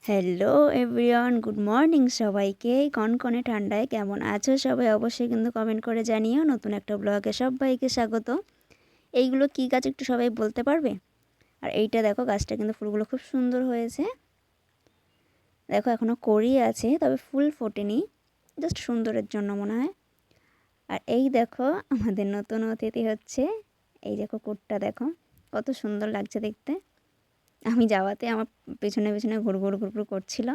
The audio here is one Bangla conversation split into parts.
হ্যালো এভরিওয়ান, গুড মর্নিং সবাইকে। কনকনে ঠান্ডায় কেমন আছো সবাই অবশ্যই কিন্তু কমেন্ট করে জানিও। নতুন একটা ব্লগে সবাইকে স্বাগত। এইগুলো কী গাছ একটু সবাই বলতে পারবে? আর এইটা দেখো, গাছটা কিন্তু ফুলগুলো খুব সুন্দর হয়েছে। দেখো এখনও কড়ি আছে, তবে ফুল ফোটেনি, জাস্ট সুন্দরের জন্য মনে হয়। আর এই দেখো আমাদের নতুন অতিথি হচ্ছে। এই দেখো কুটটা, দেখো কত সুন্দর লাগছে দেখতে। আমি যাওয়াতে আমার পেছনে পেছনে ঘুরঘুর ঘুরঘুর করছিল,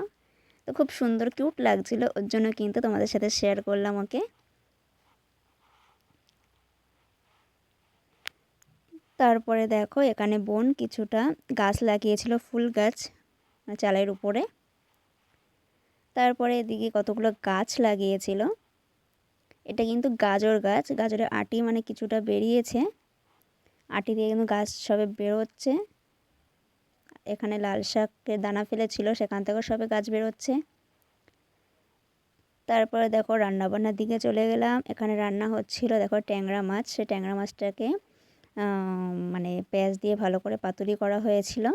তো খুব সুন্দর কিউট লাগছিল, ওর জন্য কিন্তু তোমাদের সাথে শেয়ার করলাম ওকে। তারপরে দেখো এখানে বোন কিছুটা গাছ লাগিয়েছিল, ফুল গাছ চালের উপরে। তারপরে এদিকে কতগুলো গাছ লাগিয়েছিল। এটা কিন্তু গাজর গাছ, গাজরের আটি মানে কিছুটা বেরিয়েছে, আটি দিয়ে কিন্তু গাছ সবে বেরোচ্ছে। এখানে লাল শাকের দানা ফেলেছিল, সেখান থেকেও সবে গাছ বেরোচ্ছে। তারপরে দেখো রান্নাবান্নার দিকে চলে গেলাম। এখানে রান্না হচ্ছিল, দেখো ট্যাংরা মাছ। সে ট্যাংরা মাছটাকে মানে পেঁয়াজ দিয়ে ভালো করে পাতুরি করা হয়েছিল,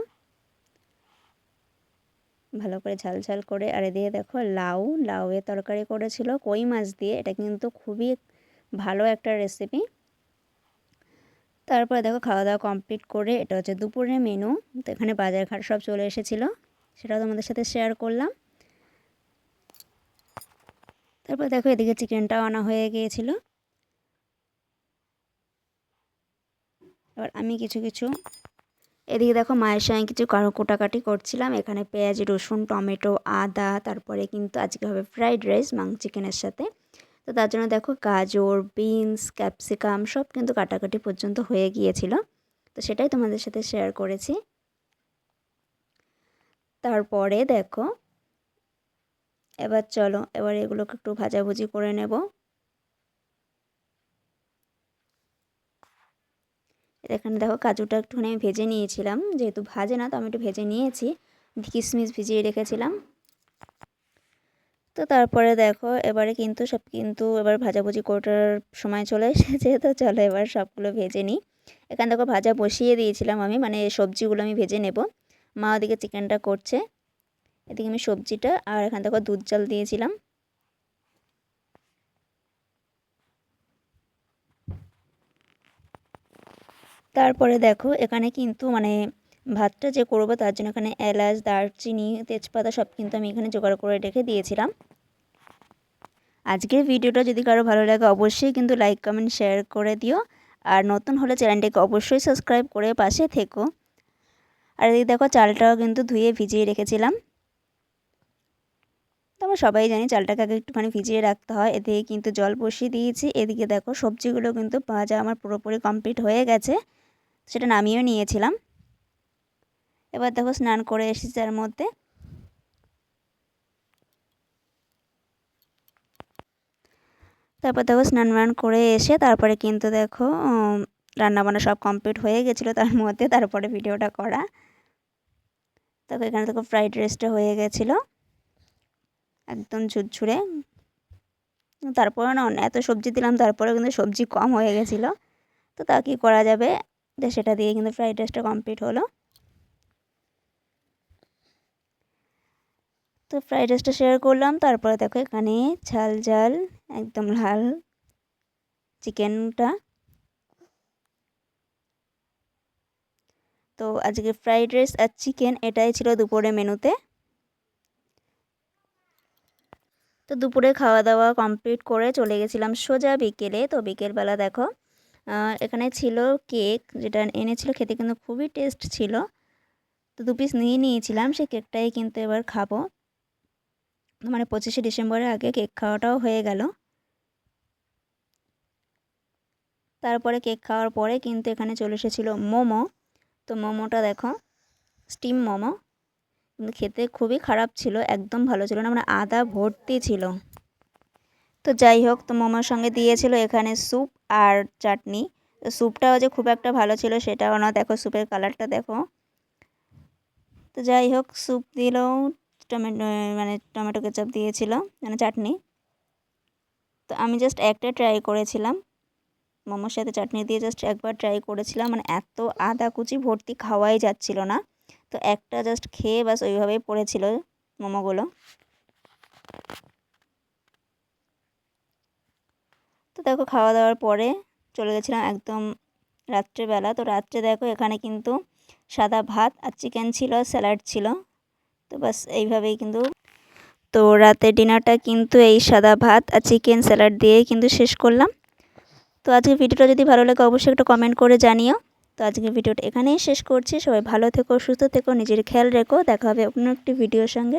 ভালো করে ঝাল ঝাল করে। আর এদিকে দেখো লাউয়ের তরকারি করেছিল কই মাছ দিয়ে। এটা কিন্তু খুবই ভালো একটা রেসিপি। তারপরে দেখো খাওয়া দাওয়া কমপ্লিট করে, এটা হচ্ছে দুপুরের মেনু। তো এখানে বাজার ঘাট সব চলে এসেছিলো, সেটাও তোমাদের সাথে শেয়ার করলাম। তারপর দেখো এদিকে চিকেনটাও আনা হয়ে গিয়েছিল। এবার আমি কিছু এদিকে দেখো মায়ের সঙ্গে কিছু কোটাকাটি করছিলাম। এখানে পেঁয়াজ, রসুন, টমেটো, আদা, তারপরে কিন্তু আজকে হবে ফ্রাইড রাইস চিকেনের সাথে। তো তার জন্য দেখো গাজর, বিনস, ক্যাপসিকাম সব কিন্তু কাটাকাটি পর্যন্ত হয়ে গিয়েছিল, তো সেটাই তোমাদের সাথে শেয়ার করেছি। তারপরে দেখো এবার চলো, এবার এগুলোকে একটু ভাজাভুজি করে নেব। এখানে দেখো কাজুটা একটুখানি আমি ভেজে নিয়েছিলাম, যেহেতু ভাজে না তো আমি একটু ভেজে নিয়েছি। কিশমিশ ভিজিয়ে রেখেছিলাম। তো তারপরে দেখো এবারে কিন্তু সব কিন্তু এবার ভাজাভুজি করার সময় চলে এসেছে। তো চলো এবার সবগুলো ভেজে নিই। এখানে দেখো ভাজা বসিয়ে দিয়েছিলাম আমি, মানে সবজিগুলো আমি ভেজে নেব। মা ওদিকে চিকেনটা করছে, এদিকে আমি সবজিটা, আর এখানে দেখো দুধ জল দিয়েছিলাম। তারপরে দেখো এখানে কিন্তু মানে ভাতটা যে করবো তার জন্য এখানে এলাচ, দারচিনি, তেজপাতা সব কিন্তু আমি এখানে জোগাড় করে রেখে দিয়েছিলাম। আজকের ভিডিওটা যদি কারো ভালো লাগে অবশ্যই কিন্তু লাইক, কমেন্ট, শেয়ার করে দিও। আর নতুন হলে চ্যানেলটিকে অবশ্যই সাবস্ক্রাইব করে পাশে থেকো। আর এদিকে দেখো চালটাও কিন্তু ধুয়ে ভিজিয়ে রেখেছিলাম। তো আমরা সবাই জানি চালটাকে আগে একটুখানি ভিজিয়ে রাখতে হয়। এদিকে কিন্তু জল বসিয়ে দিয়েছি। এদিকে দেখো সবজিগুলো কিন্তু ভাজা আমার পুরোপুরি কমপ্লিট হয়ে গেছে, সেটা নামিয়েও নিয়েছিলাম। এবার দেখো স্নান করে এসেছি তার মধ্যে। তারপর দেখো স্নান করে এসে তারপরে কিন্তু দেখো রান্নাবান্না সব কমপ্লিট হয়ে গেছিলো তার মধ্যে, তারপরে ভিডিওটা করা। তারপর এখানে দেখো ফ্রাইড রাইসটা হয়ে গেছিলো একদম ঝুরঝুরে। তারপরে না এত সবজি দিলাম, তারপরে কিন্তু সবজি কম হয়ে গেছিলো, তো তা কী করা যাবে, যে সেটা দিয়ে কিন্তু ফ্রাইড রাইসটা কমপ্লিট হলো। তো ফ্রাইড রাইসটা শেয়ার করলাম। তারপরে দেখো এখানে ঝাল ঝাল একদম লাল চিকেনটা। তো আজকে ফ্রাইড রাইস আর চিকেন এটাই ছিল দুপুরে মেনুতে। তো দুপুরে খাওয়া দাওয়া কমপ্লিট করে চলে গেছিলাম সোজা বিকেলে। তো বিকেলবেলা দেখো এখানে ছিল কেক, যেটা এনেছিল খেতে কিন্তু খুবই টেস্ট ছিল। তো 2 পিস নিয়ে নিয়েছিলাম, সেই কেকটাই কিন্তু এবার খাবো। মানে 25শে ডিসেম্বরের আগে কেক খাওয়াটাও হয়ে গেল। তারপরে কেক খাওয়ার পরে কিন্তু এখানে চলে এসেছিলো মোমো। তো মোমোটা দেখো স্টিম মোমো, কিন্তু খেতে খুবই খারাপ ছিল, একদম ভালো ছিল না, মানে আদা ভর্তি ছিল। তো যাই হোক, তো মোমোর সঙ্গে দিয়েছিল এখানে স্যুপ আর চাটনি। তো স্যুপটাও যে খুব একটা ভালো ছিল সেটাও না, দেখো স্যুপের কালারটা দেখো। তো যাই হোক স্যুপ দিলেও টমেটো মানে টমেটো কেচাপ দিয়েছিল, মানে চাটনি। তো আমি জাস্ট একটা ট্রাই করেছিলাম, মোমোর সাথে চাটনি দিয়ে জাস্ট একবার ট্রাই করেছিলাম, মানে এত আদা কুচি ভর্তি খাওয়াই যাচ্ছিল না। তো একটা জাস্ট খেয়ে বাস ওইভাবেই পড়েছিল। মোমোগুলো। তো দেখো খাওয়া দাওয়ার পরে চলে গেছিলাম একদম রাত্রেবেলা। তো রাত্রে দেখো এখানে কিন্তু সাদা ভাত আর চিকেন ছিল, স্যালাড ছিল। তো বাস এইভাবেই কিন্তু তো রাতের ডিনারটা কিন্তু এই সাদা ভাত আর চিকেন স্যালাড দিয়েই কিন্তু শেষ করলাম। তো আজকে ভিডিওটা যদি ভালো লাগে অবশ্যই একটা কমেন্ট করে জানিও। তো আজকে ভিডিওটা এখানেই শেষ করছি। সবাই ভালো থেকো, সুস্থ থেকো, নিজের খেয়াল রেখো। দেখা হবে অন্য একটি ভিডিওর সঙ্গে।